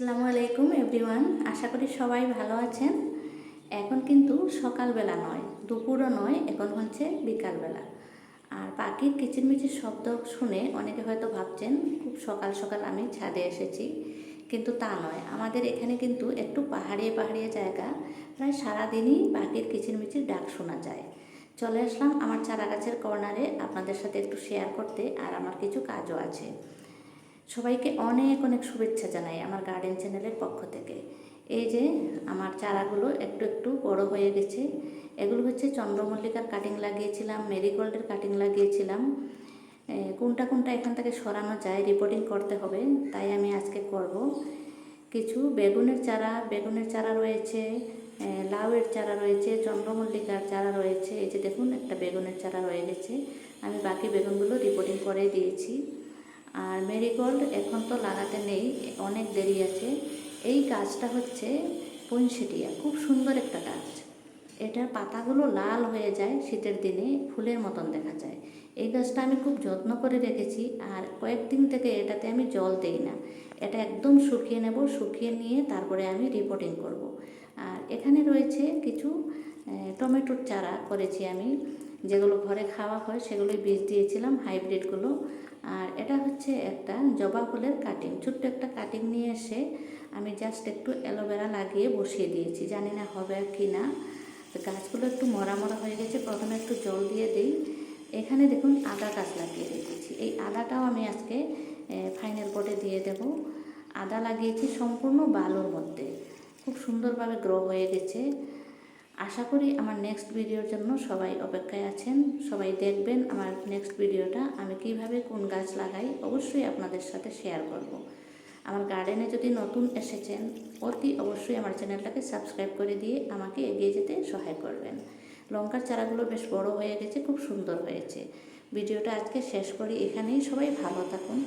আসসালামু আলাইকুম এভরিওয়ান, আশা করি সবাই ভালো আছেন। এখন কিন্তু সকালবেলা নয়, দুপুরও নয়, এখন হচ্ছে বিকালবেলা। আর পাখির কিচিরমিচির শব্দ শুনে অনেকে হয়তো ভাবছেন খুব সকাল সকাল আমি ছাদে এসেছি, কিন্তু তা নয়। আমাদের এখানে কিন্তু একটু পাহাড়িয়া পাহাড়িয়া জায়গা, প্রায় সারাদিনই পাখির কিচিরমিচির ডাক শোনা যায়। চলে আসলাম আমার চারা গাছের কর্নারে আপনাদের সাথে একটু শেয়ার করতে, আর আমার কিছু কাজও আছে। সবাইকে অনেক অনেক শুভেচ্ছা জানাই আমার গার্ডেন চ্যানেলের পক্ষ থেকে। এই যে আমার চারাগুলো একটু একটু বড় হয়ে গেছে। এগুলো হচ্ছে চন্দ্রমল্লিকার কাটিং লাগিয়েছিলাম, মেরিগোল্ডের কাটিং লাগিয়েছিলাম। কোনটা কোনটা এখান থেকে সরানো যায় রিপোর্টিং করতে হবে, তাই আমি আজকে করব। কিছু বেগুনের চারা রয়েছে, লাউয়ের চারা রয়েছে, চন্দ্রমল্লিকার চারা রয়েছে। এই যে দেখুন, একটা বেগুনের চারা রয়ে গেছে। আমি বাকি বেগুনগুলো রিপোর্টিং করে দিয়েছি। আর মেরিগোল্ড এখন তো লাগাতে নেই, অনেক দেরি আছে। এই গাছটা হচ্ছে পুঁইশিটিয়া, খুব সুন্দর একটা গাছ। এটার পাতাগুলো লাল হয়ে যায় শীতের দিনে, ফুলের মতন দেখা যায়। এই গাছটা আমি খুব যত্ন করে রেখেছি, আর কয়েকদিন থেকে এটাতে আমি জল দেই না। এটা একদম শুকিয়ে নেব, শুকিয়ে নিয়ে তারপরে আমি রিপোর্টিং করব। আর এখানে রয়েছে কিছু টমেটোর চারা করেছি আমি, যেগুলো ঘরে খাওয়া হয় সেগুলোই বীজ দিয়েছিলাম, হাইব্রিডগুলো। আর এটা হচ্ছে একটা জবা ফুলের কাটিং, ছোট্ট একটা কাটিং নিয়ে এসে আমি জাস্ট একটু অ্যালোভেরা লাগিয়ে বসিয়ে দিয়েছি, জানি না হবে কি না। তো গাছগুলো একটু মরা মরা হয়ে গেছে, প্রথমে একটু জল দিয়ে দিই। এখানে দেখুন আদা গাছ লাগিয়ে রেখেছি, এই আদাটাও আমি আজকে ফাইনাল পটে দিয়ে দেব। আদা লাগিয়েছি সম্পূর্ণ বালুর মধ্যে, খুব সুন্দরভাবে গ্রো হয়ে গেছে। আশা করি আমার নেক্সট ভিডিওর জন্য সবাই অপেক্ষায় আছেন। সবাই দেখবেন আমার নেক্সট ভিডিওটা, আমি কিভাবে কোন গাছ লাগাই অবশ্যই আপনাদের সাথে শেয়ার করব। আমার গার্ডেনে যদি নতুন এসেছেন, অতি অবশ্যই আমার চ্যানেলটাকে সাবস্ক্রাইব করে দিয়ে আমাকে এগিয়ে যেতে সহায় করবেন। লঙ্কার চারাগুলো বেশ বড় হয়ে গেছে, খুব সুন্দর হয়েছে। ভিডিওটা আজকে শেষ করি এখানেই, সবাই ভালো থাকুন।